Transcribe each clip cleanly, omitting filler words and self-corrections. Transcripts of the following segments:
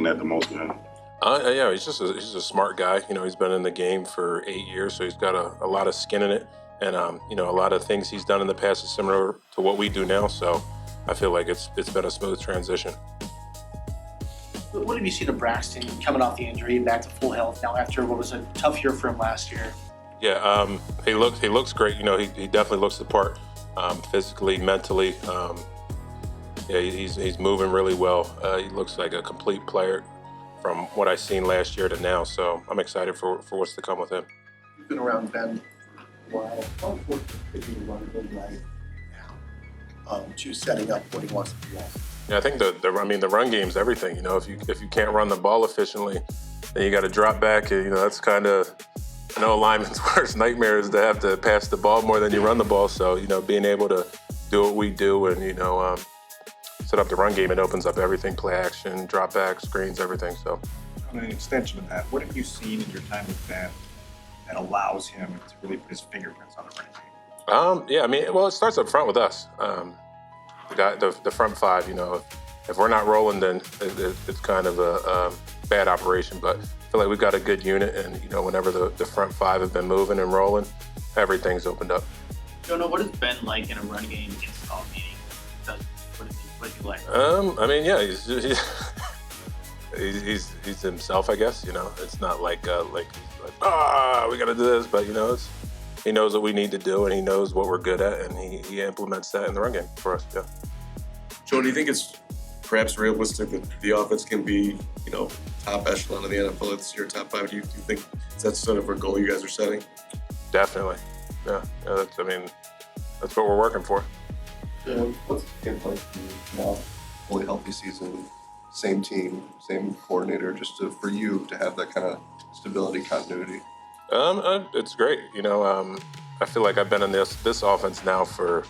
seeing that the most with him? Yeah, he's a smart guy. He's been in the game for 8 years, so he's got a lot of skin in it. And, a lot of things he's done in the past is similar to what we do now. So I feel like it's been a smooth transition. What have you seen of Braxton coming off the injury and back to full health now after what was a tough year for him last year? Yeah, he looks great. He definitely looks the part, physically, mentally. Yeah, he's moving really well. He looks like a complete player from what I've seen last year to now. So I'm excited for what's to come with him. You've been around Ben for a while. How important is it to run a good right now? To setting up what he wants to do. Yeah, I think the run game's everything. If you can't run the ball efficiently, then you got to drop back. And, that's kind of, lineman's worst nightmare is to have to pass the ball more than you run the ball. So, being able to do what we do and, set up the run game, it opens up everything, play action, drop back, screens, everything. So, on an extension of that, what have you seen in your time with Ben that allows him to really put his fingerprints on the run game? Yeah, it starts up front with us. The front five, if we're not rolling, then it's kind of a bad operation. But I feel like we've got a good unit, and whenever the front five have been moving and rolling, everything's opened up. Jonah, what has Ben like in a run game against all meeting? What do you like? Yeah, he's himself, I guess. It's not like we got to do this, but he knows what we need to do, and he knows what we're good at, and he implements that in the run game for us. Yeah. Joe, do you think it's perhaps realistic that the offense can be, top echelon of the NFL this year, top five? Do you think that's sort of a goal you guys are setting? Definitely. Yeah. That's what we're working for. What's the game like now? Fully healthy season, same team, same coordinator, just for you to have that kind of stability, continuity. It's great. I feel like I've been in this offense now for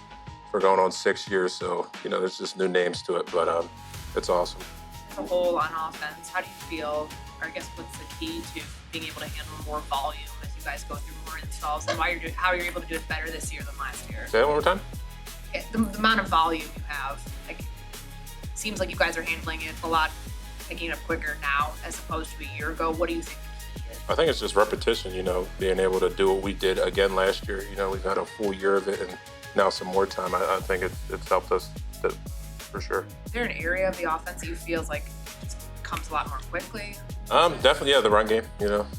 going on 6 years. So, there's just new names to it, but it's awesome. As a whole on offense, how do you feel, or I guess what's the key to being able to handle more volume as you guys go through more installs, and how you're able to do it better this year than last year? Say that one more time? The amount of volume you have, seems like you guys are handling it a lot, picking it up quicker now as opposed to a year ago. What do you think the key is? I think it's just repetition, being able to do what we did again last year. We've had a full year of it, and now some more time. I think it's helped us for sure. Is there an area of the offense that you feel like it comes a lot more quickly? Definitely, yeah, the run game,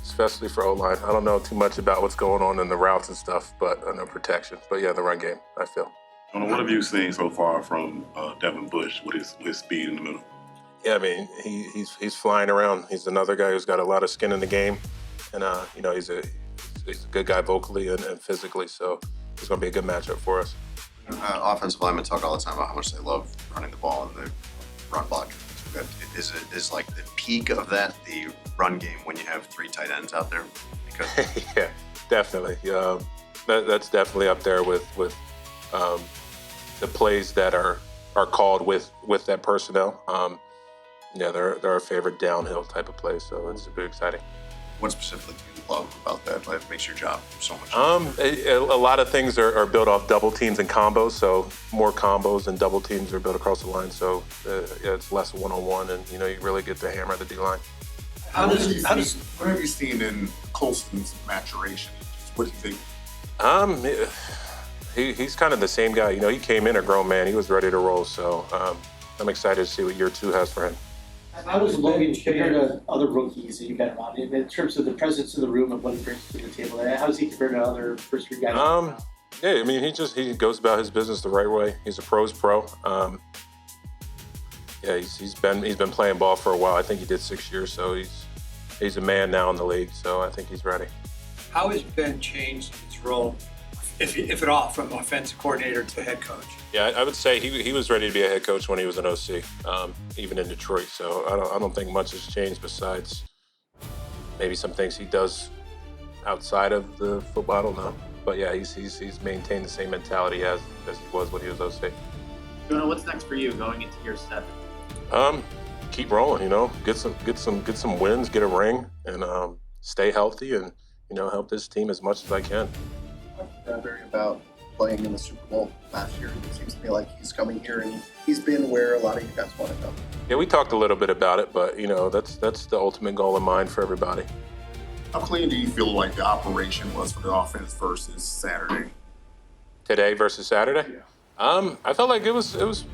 especially for O-line. I don't know too much about what's going on in the routes and stuff, but I know protection. But yeah, the run game, I feel. What have you seen so far from Devin Bush with his speed in the middle? Yeah, he's flying around. He's another guy who's got a lot of skin in the game, and he's a good guy vocally and physically. So it's going to be a good matchup for us. Offensive linemen talk all the time about how much they love running the ball and the run block. Is like the peak of that the run game when you have 3 tight ends out there? Because yeah, definitely. That's definitely up there with the plays that are called with that personnel. They're our favorite downhill type of plays, so it's super exciting. What specifically do you love about that? What makes your job so much? A lot of things are built off double teams and combos, so more combos and double teams are built across the line. So it's less one-on-one, and you really get to hammer the D-line. What have you seen in Colston's maturation? What do you think? He's kind of the same guy. He came in a grown man. He was ready to roll. So I'm excited to see what year 2 has for him. How does Logan compare to other rookies that you've got around him in terms of the presence in the room and what he brings to the table? How does he compare to other first-year guys? Yeah, he goes about his business the right way. He's a pro's pro. He's been playing ball for a while. I think he did 6 years, so he's a man now in the league. So I think he's ready. How has Ben changed his role, if at all, from offensive coordinator to head coach? Yeah, I would say he was ready to be a head coach when he was an OC, even in Detroit. So I don't think much has changed besides maybe some things he does outside of the football. I don't know, but yeah, he's maintained the same mentality as he was when he was OC. Jonah, what's next for you going into year 7? Keep rolling. Get some wins, get a ring, and stay healthy, and help this team as much as I can. Wondering about playing in the Super Bowl last year. It seems to me like he's coming here and he's been where a lot of you guys want to go. Yeah, we talked a little bit about it, but that's the ultimate goal in mind for everybody. How clean do you feel like the operation was for the offense versus Saturday? Today versus Saturday? Yeah. I felt like it was, there's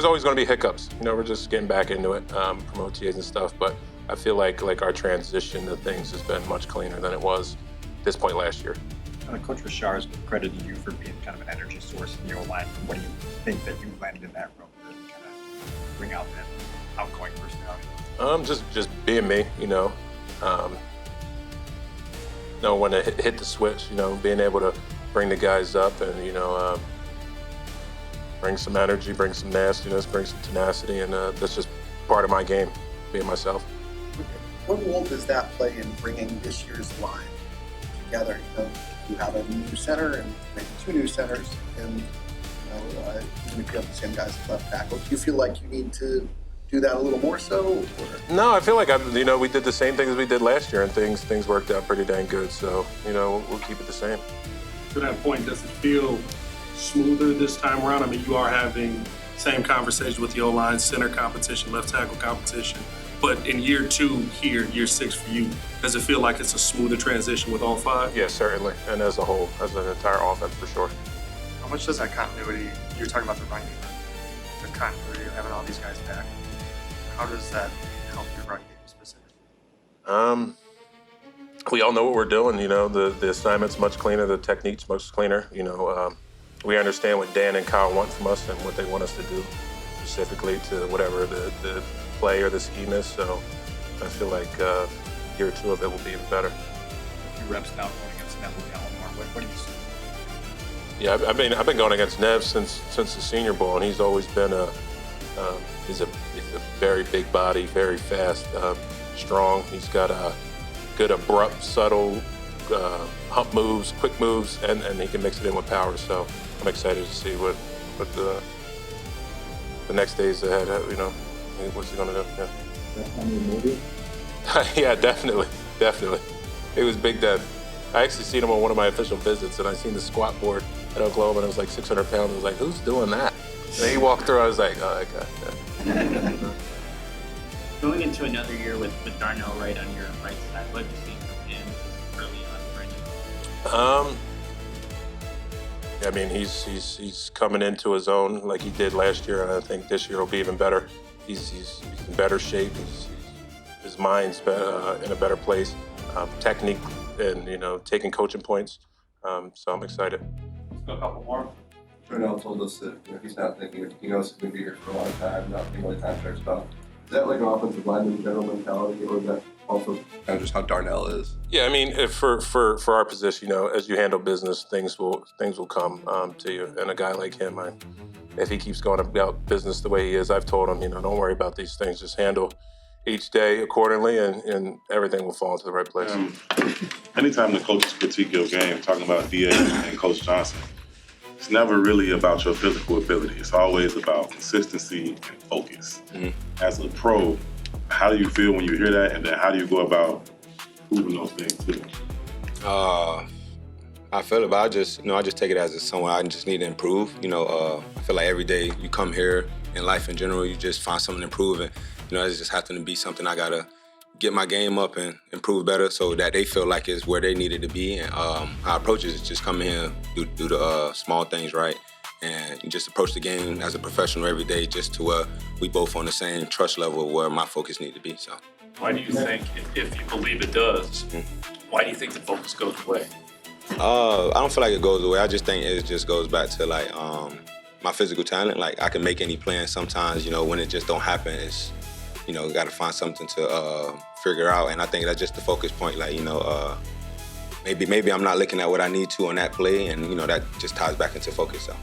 always going to be hiccups. We're just getting back into it, from OTAs and stuff, but I feel like our transition to things has been much cleaner than it was at this point last year. Coach Rashard has credited you for being kind of an energy source in your line. What do you think that you landed in that role to kind of bring out that outgoing personality? Just being me, know when to hit the switch, being able to bring the guys up and, bring some energy, bring some nastiness, bring some tenacity, and that's just part of my game, being myself. What role does that play in bringing this year's line together? You have a new center and maybe two new centers, and even if you have the same guys at left tackle, do you feel like you need to do that a little more so? Or? No, I feel like we did the same things as we did last year, and things worked out pretty dang good. So we'll keep it the same. To that point, does it feel smoother this time around? I mean, you are having same conversation with the O-line, center competition, left tackle competition. But in year 2 here, year 6 for you, does it feel like it's a smoother transition with all 5? Yeah, certainly. And as a whole, as an entire offense, for sure. How much does that continuity, you're talking about the run game, the continuity of having all these guys back, how does that help your run game specifically? We all know what we're doing. The assignment's much cleaner, the technique's much cleaner. We understand what Dan and Kyle want from us and what they want us to do specifically to whatever the play or the scheme is. So I feel like year 2 of it will be even better. A few reps now going against Neville Gallimore. What do you see? Yeah, I've been going against Nev since the Senior Bowl, and he's always been he's a very big body, very fast, strong. He's got a good abrupt, subtle hump moves, quick moves, and he can mix it in with power. So I'm excited to see what the next days ahead. What's he gonna do? Yeah. Yeah, definitely. It was Big Dad. I actually seen him on one of my official visits, and I seen the squat board at Oklahoma, and it was like 600 pounds. I was like, who's doing that? And he walked through. I was like, oh, that guy. Yeah. Going into another year with Darnell right on your right side, what have you seen from him early on for you? I mean, he's coming into his own like he did last year, and I think this year will be even better. He's in better shape. His mind's in a better place. Technique and taking coaching points. So I'm excited. A couple more. Darnell told us that he's not thinking. He knows he's going to be here for a long time, not thinking about contract stuff. Is that like an offensive lineman general mentality, or is that also kind of just how Darnell is? Yeah, I mean, for our position, as you handle business, things will come to you. And a guy like him, if he keeps going about business the way he is, I've told him, don't worry about these things. Just handle each day accordingly, and everything will fall into the right place. Anytime the coaches critique your game, talking about DA and Coach Johnson, it's never really about your physical ability. It's always about consistency and focus. Mm-hmm. As a pro, how do you feel when you hear that, and then how do you go about proving those things too? I feel it, but I just take it as someone I just need to improve. I feel like every day you come here in life in general, you just find something to improve, and it's just happened to be something I gotta get my game up and improve better so that they feel like it's where they needed to be. And how I approach it is just come in here, do the small things right, and just approach the game as a professional every day, just to where we both on the same trust level where my focus need to be. So. Why do you think, if you believe it does, why do you think the focus goes away? I don't feel like it goes away. I just think it just goes back to like my physical talent. Like I can make any plan sometimes, when it just don't happen, it's got to find something to figure out. And I think that's just the focus point. Like, maybe I'm not looking at what I need to on that play, and that just ties back into focus. So.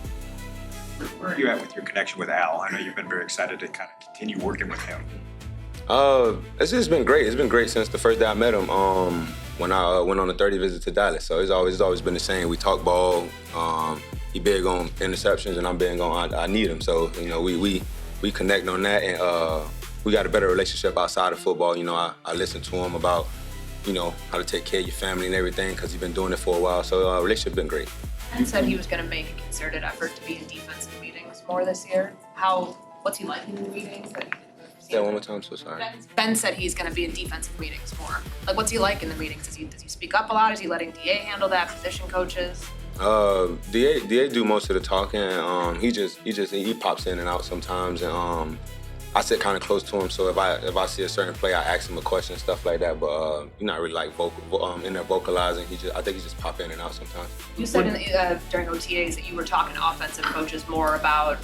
Where are you at with your connection with Al? I know you've been very excited to kind of continue working with him. It's just been great. It's been great since the first day I met him. When I went on a 30 visit to Dallas. So it's always been the same. We talk ball. He big on interceptions, and I'm big on I need him. So we connect on that, and we got a better relationship outside of football. I listen to him about how to take care of your family and everything, because he's been doing it for a while. So relationship been great. Ben said he was going to make a concerted effort to be in defensive meetings more this year. What's he like in the meetings? Say that one more time, so sorry. Ben said he's going to be in defensive meetings more. Like, what's he like in the meetings? Does he speak up a lot? Is he letting DA handle that? Position coaches? DA do most of the talking. He pops in and out sometimes, and I sit kind of close to him. So if I see a certain play, I ask him a question and stuff like that. But he's not really like in there vocalizing. I think he just pop in and out sometimes. You said during OTAs that you were talking to offensive coaches more about,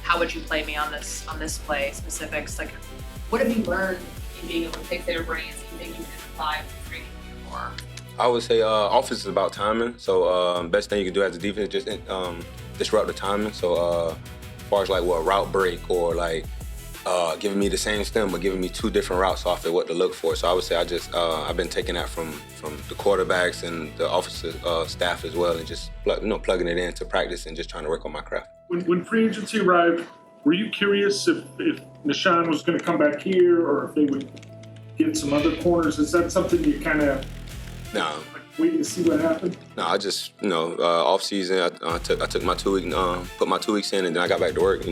how would you play me on this play, specifics. Like, what have you learned in being able to pick their brains that you think you can apply to training more? I would say offense is about timing. So best thing you can do as a defense is just disrupt the timing. So as far as like a route break or like giving me the same stem but giving me two different routes off of what to look for. So I would say I've been taking that from the quarterbacks and the offensive staff as well, and just plugging it into practice and just trying to work on my craft. When free agency arrived, were you curious if Nishan was going to come back here or if they would get some other corners? Is that something you kind of wait to see what happened? No, I just off season I took my 2 week put my 2 weeks in, and then I got back to work.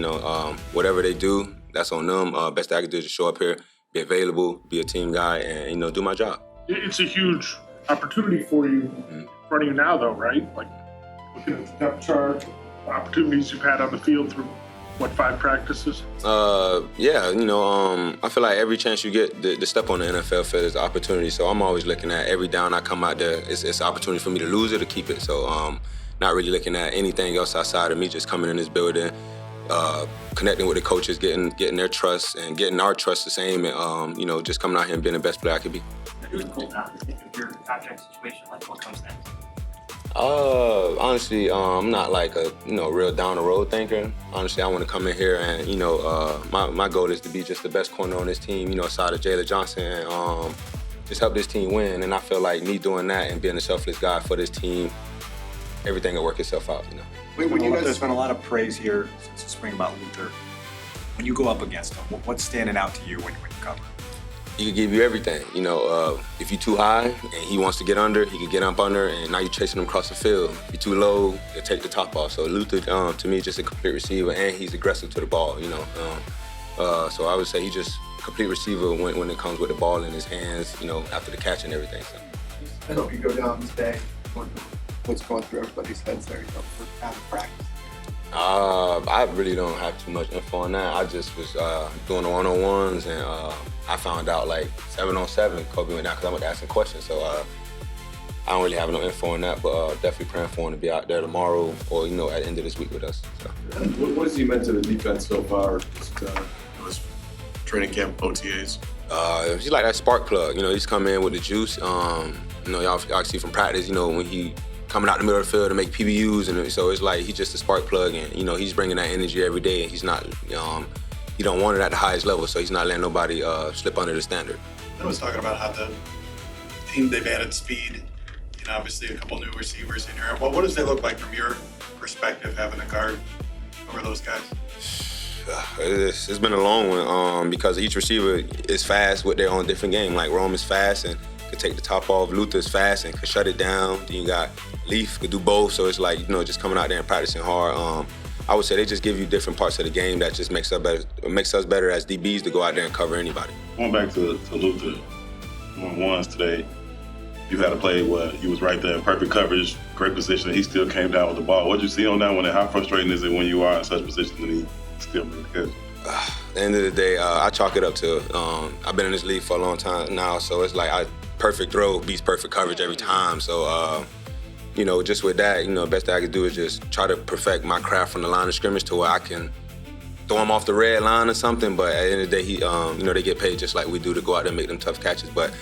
Whatever they do, that's on them. Best thing I could do is just show up here, be available, be a team guy, and do my job. It's a huge opportunity for you in front of you now, though, right? Like looking at the depth chart, opportunities you've had on the field through 5 practices? I feel like every chance you get to step on the NFL field is an opportunity. So I'm always looking at every down I come out there, it's an opportunity for me to lose it or keep it. So not really looking at anything else outside of me, just coming in this building, connecting with the coaches, getting their trust and getting our trust the same, and just coming out here and being the best player I could be. Who's cool now? If your contract situation, like what comes next? Honestly, I'm not like a real down the road thinker. Honestly, I want to come in here and my goal is to be just the best corner on this team. Aside of Jalen Johnson, and just help this team win. And I feel like me doing that and being a selfless guy for this team, everything will work itself out. There's been a lot of praise here since the spring about Luther. When you go up against him, what's standing out to you when you cover? He could give you everything. If you're too high and he wants to get under, he can get up under, and now you're chasing him across the field. If you're too low, he'll take the top off. So Luther, to me, is just a complete receiver, and he's aggressive to the ball. So I would say he's just a complete receiver when it comes with the ball in his hands. After the catch and everything. So. I hope you go down today. What's going through everybody's heads there, for out of practice? I really don't have too much info on that. I just was doing the one-on-ones, and I found out like 7-on-7, Coby went down because I went asking questions. So I don't really have no info on that, but definitely praying for him to be out there tomorrow or at the end of this week with us. So. What has he meant to the defense so far? This training camp, OTAs. He's like that spark plug. He's come in with the juice. Y'all see from practice. When he coming out the middle of the field to make PBUs, and so it's like he's just a spark plug, and he's bringing that energy every day, and he's not, he don't want it at the highest level, so he's not letting nobody slip under the standard. I was talking about how the team, they've added speed, obviously a couple new receivers in here. What does that look like from your perspective, having a guard over those guys? It's been a long one because each receiver is fast with their own different game. Like Rome is fast and could take the top off. Luther's fast and could shut it down. Then you got Leaf, could do both. So it's like, just coming out there and practicing hard. I would say they just give you different parts of the game that just makes us better as DBs to go out there and cover anybody. Going back to Luther, ones today, you had a play where you was right there, perfect coverage, great position, and he still came down with the ball. What did you see on that one, and how frustrating is it when you are in such position and he still made the catch? At the end of the day, I chalk it up to, I've been in this league for a long time now, so it's like perfect throw beats perfect coverage every time. So, just with that, best thing I could do is just try to perfect my craft from the line of scrimmage to where I can throw him off the red line or something. But at the end of the day, they get paid just like we do to go out there and make them tough catches. But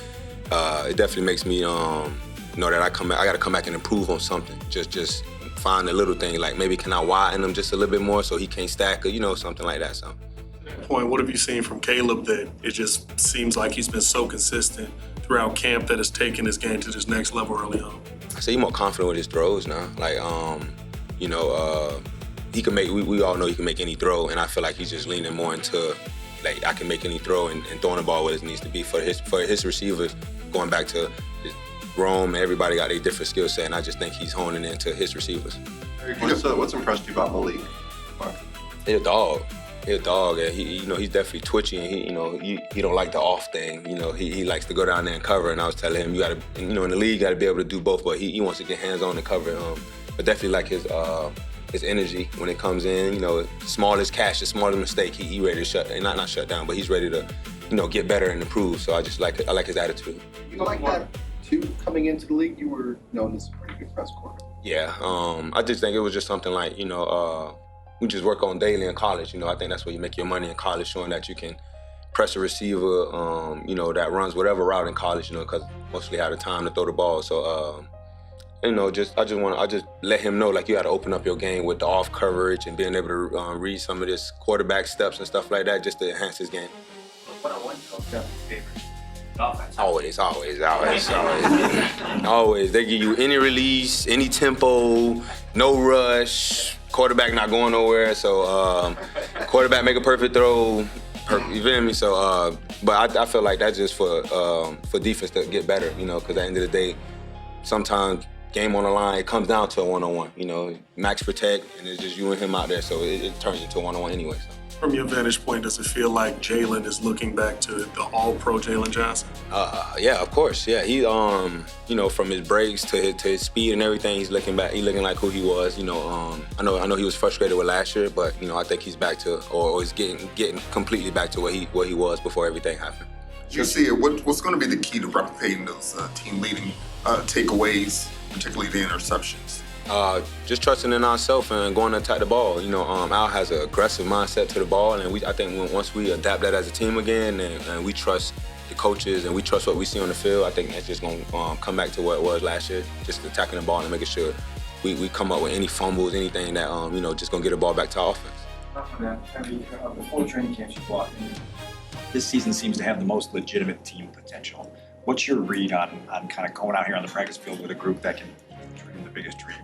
it definitely makes me know that I got to come back and improve on something. Just find a little thing, like maybe can I widen him just a little bit more so he can't stack or something like that. So. Point, what have you seen from Caleb that it just seems like he's been so consistent throughout camp that has taken his game to this next level early on? I say he's more confident with his throws now. Like, he can make. We all know he can make any throw, and I feel like he's just leaning more into like I can make any throw and throwing the ball where it needs to be for his receivers. Going back to Rome, everybody got a different skill set, and I just think he's honing into his receivers. What's impressed you about Malik? He's a dog. He's a dog, and he's definitely twitchy, and he don't like the off thing. He likes to go down there and cover. And I was telling him, you got to, in the league, you got to be able to do both. But he wants to get hands on and cover. But definitely like his energy when it comes in. Smallest catch, the smallest mistake, he ready to not shut down, but he's ready to, get better and improve. So I like his attitude. You like that too? Coming into the league, you were known as a pretty good press corner. Yeah, I just think it was just something like, we just work on daily in college. I think that's where you make your money in college, showing that you can press a receiver, that runs whatever route in college, because mostly have the time to throw the ball. So, I just let him know, like, you got to open up your game with the off coverage and being able to read some of this quarterback steps and stuff like that, just to enhance his game. One-on-one favorite offense. Always. They give you any release, any tempo, no rush. Quarterback not going nowhere, so quarterback make a perfect throw. You feel me? So, but I feel like that's just for defense to get better, because at the end of the day, sometimes game on the line, it comes down to a one-on-one. Max protect, and it's just you and him out there, so it turns into a one-on-one anyway. So. From your vantage point, does it feel like Jalen is looking back to the all-pro Jalen Johnson? Yeah, of course. Yeah, he from his breaks to his speed and everything, he's looking back. He's looking like who he was. I know he was frustrated with last year, but I think he's back to, or he's getting completely back to what he was before everything happened. You see it. What's going to be the key to replicating those team-leading takeaways, particularly the interceptions? Just trusting in ourselves and going to attack the ball. Al has an aggressive mindset to the ball, and I think once we adapt that as a team again, and we trust the coaches and we trust what we see on the field, I think that's just going to come back to what it was last year, just attacking the ball and making sure we come up with any fumbles, anything that, just going to get the ball back to our offense. Before training camps you walked in, this season seems to have the most legitimate team potential. What's your read on kind of going out here on the practice field with a group that can dream the biggest dreams?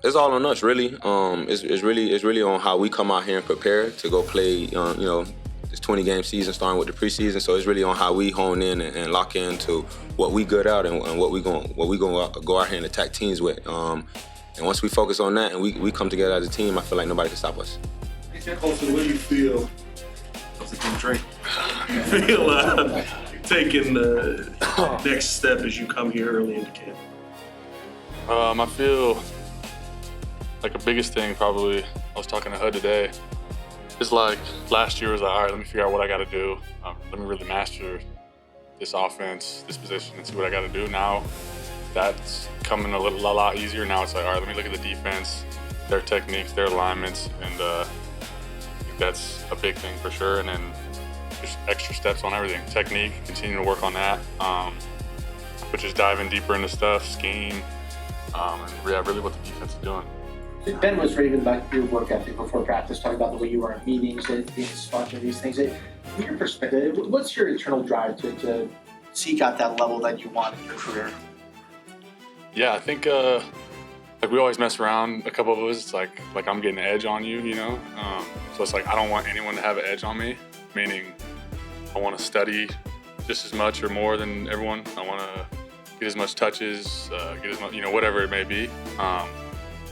It's all on us, really. It's really on how we come out here and prepare to go play. This 20-game season starting with the preseason. So it's really on how we hone in and lock into what we good at and what we going to go out here and attack teams with. And once we focus on that and we come together as a team, I feel like nobody can stop us. Colston, what do you feel? That's a good drink. Feel taking the next step as you come here early in the camp? I feel like the biggest thing probably, I was talking to HUD today, is like last year was like, all right, let me figure out what I got to do. Let me really master this offense, this position, and see what I got to do. Now that's coming a lot easier. Now it's like, all right, let me look at the defense, their techniques, their alignments, and I think that's a big thing for sure. And then just extra steps on everything. Technique, continue to work on that. But just diving deeper into stuff, scheme, and really what the defense is doing. Ben was raving about your work ethic before practice, talking about the way you were in meetings and being a sponge and these things. From your perspective, what's your internal drive to seek out that level that you want in your career? Yeah, I think like we always mess around. A couple of us, it's like I'm getting an edge on you, So it's like I don't want anyone to have an edge on me. Meaning, I want to study just as much or more than everyone. I want to get as much touches, get as much, whatever it may be.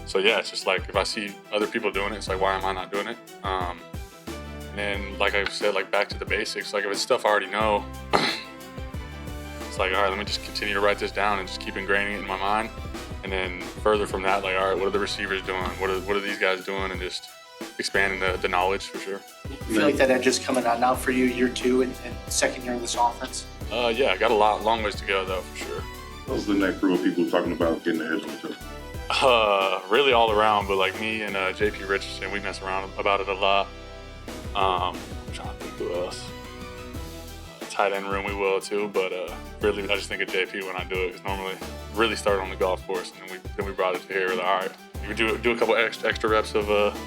So yeah, it's just like if I see other people doing it, it's like, why am I not doing it? And then, like I said, like back to the basics. Like if it's stuff I already know, it's like, all right, let me just continue to write this down and just keep ingraining it in my mind. And then further from that, like, all right, what are the receivers doing? What are these guys doing? And just expanding the knowledge for sure. You feel like that edge is coming on now for you, year two and second year of this offense? Yeah, I got a long ways to go though, for sure. What's the next group of people talking about getting the edge on each other? Really all around, but like me and JP Richardson, we mess around about it a lot. I'm trying to think who else. Tight end room we will too, but really I just think of JP when I do it, because normally really start on the golf course and then we brought it to here. Like, all right, you do a couple extra reps of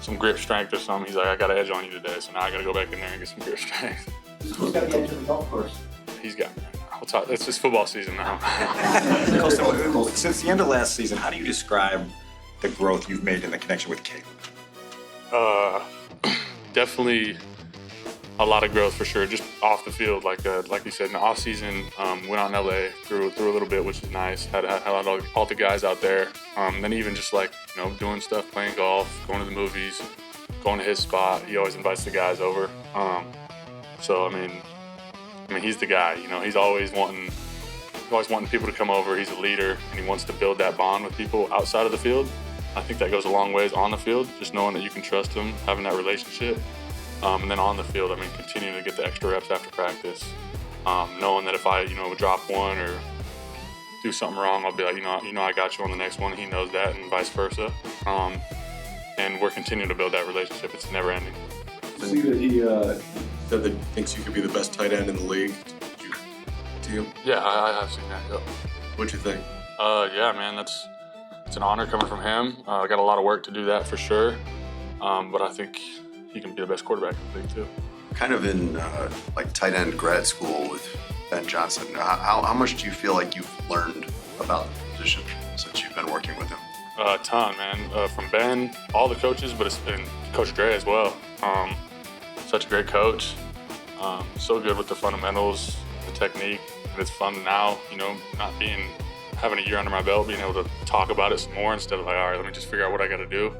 some grip strength or something. He's like, I got an edge on you today, so now I got to go back in there and get some grip strength. Who's got the edge of the golf course? He's got me right now. We'll talk. It's just football season now. Since the end of last season, how do you describe the growth you've made in the connection with Caleb? Definitely a lot of growth for sure, just off the field. Like you said, in the off season, went out in LA, threw a little bit, which is nice. Had all the guys out there. Then even just like, you know, doing stuff, playing golf, going to the movies, going to his spot. He always invites the guys over. So I mean, he's the guy. You know, he's always wanting people to come over. He's a leader, and he wants to build that bond with people outside of the field. I think that goes a long ways on the field, just knowing that you can trust him, having that relationship. And then on the field, I mean, continuing to get the extra reps after practice, knowing that if I, you know, drop one or do something wrong, I'll be like, you know, I got you on the next one. He knows that, and vice versa. And we're continuing to build that relationship. It's never ending. See that he said that he thinks you could be the best tight end in the league. To you? Yeah, I have seen that. Yep. What'd you think? Yeah, man, it's an honor coming from him. I got a lot of work to do that for sure. But I think he can be the best quarterback in the league too. Kind of in like tight end grad school with Ben Johnson. How much do you feel like you've learned about the position since you've been working with him? A ton, man. From Ben, all the coaches, but it's been Coach Dre as well. Such a great coach. So good with the fundamentals, the technique. And it's fun now, you know, having a year under my belt, being able to talk about it some more instead of like, all right, let me just figure out what I got to do.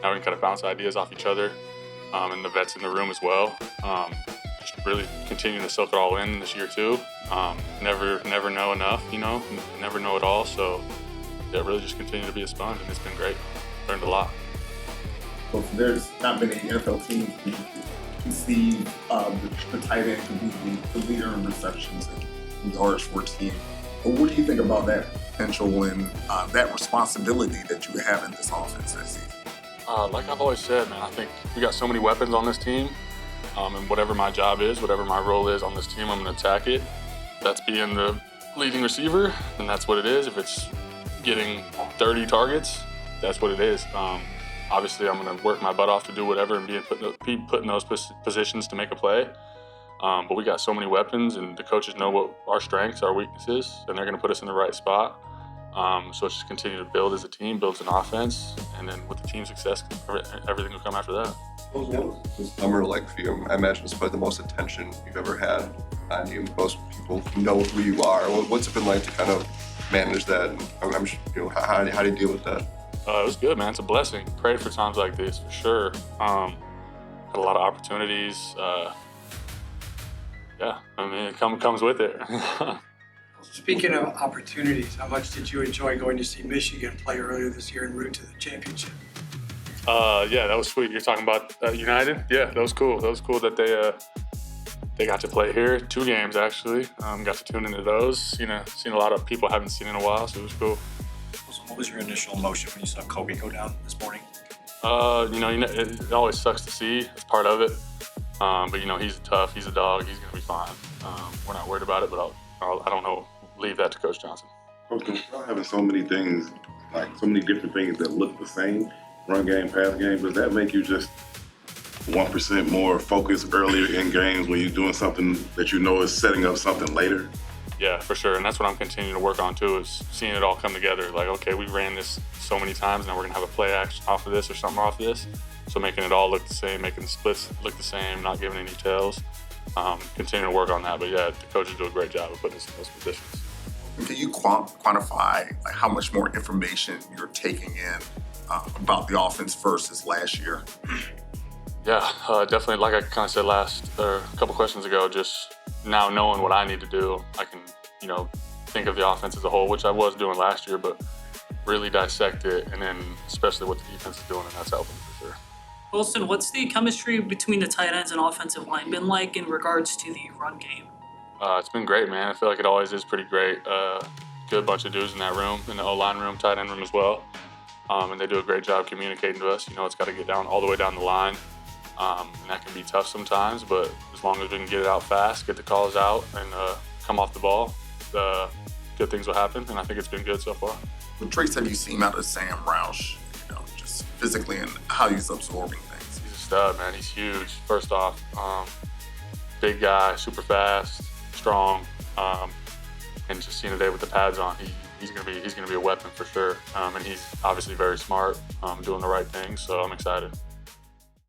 Now we can kind of bounce ideas off each other, and the vets in the room as well. Just really continuing to soak it all in this year too. Never know enough, you know, never know it all. So yeah, really just continue to be a sponge, and it's been great. Learned a lot. So there's not many NFL teams who see the tight end to be the leader in receptions and yards for a team. But what do you think about that potential and that responsibility that you have in this offense this season? Like I've always said, man, I think we got so many weapons on this team, and whatever my job is, whatever my role is on this team, I'm going to attack it. If that's being the leading receiver, then that's what it is. If it's getting 30 targets, that's what it is. Obviously, I'm going to work my butt off to do whatever and be put in those positions to make a play. But we got so many weapons, and the coaches know what our strengths, our weaknesses, and they're going to put us in the right spot. So it's just continue to build as a team, builds an offense, and then with the team success, everything will come after that. What was this summer like for you? I imagine it's probably the most attention you've ever had on you. Most people know who you are. What's it been like to kind of manage that? I'm you know, how do you deal with that? It was good, man. It's a blessing. Prayed for times like this, for sure. Had a lot of opportunities. Yeah, I mean, it comes with it. Speaking of opportunities, how much did you enjoy going to see Michigan play earlier this year en route to the championship? Yeah, that was sweet. You're talking about United? Yeah, that was cool. That was cool that they got to play here. 2 games, actually. Got to tune into those. Seen a lot of people I haven't seen in a while, so it was cool. What was your initial emotion when you saw Coby go down this morning? It always sucks to see. It's part of it. But, you know, he's tough. He's a dog. He's going to be fine. We're not worried about it, but I don't know. Leave that to Coach Johnson. Coach, having so many things, like so many different things that look the same, run game, pass game, does that make you just 1% more focused earlier in games when you're doing something that you know is setting up something later? Yeah, for sure. And that's what I'm continuing to work on too, is seeing it all come together. Like, okay, we ran this so many times, now we're gonna have a play action off of this or something off of this. So making it all look the same, making the splits look the same, not giving any tails. Continuing to work on that. But yeah, the coaches do a great job of putting us in those positions. Can you quantify like, how much more information you're taking in about the offense versus last year? Yeah, definitely. Like I kind of said a couple questions ago, just now knowing what I need to do, I can, think of the offense as a whole, which I was doing last year, but really dissect it, and then especially what the defense is doing, and that's helping for sure. Colston, what's the chemistry between the tight ends and offensive line been like in regards to the run game? It's been great, man. I feel like it always is pretty great. Good bunch of dudes in that room, in the O-line room, tight end room as well. And they do a great job communicating to us. It's got to get down all the way down the line. And that can be tough sometimes, but as long as we can get it out fast, get the calls out, and come off the ball, good things will happen. And I think it's been good so far. What traits have you seen out of Sam Roush, just physically and how he's absorbing things? He's a stud, man. He's huge. First off, big guy, super fast, strong, and just seeing today with the pads on, he's gonna be a weapon for sure. And he's obviously very smart, doing the right things. So I'm excited.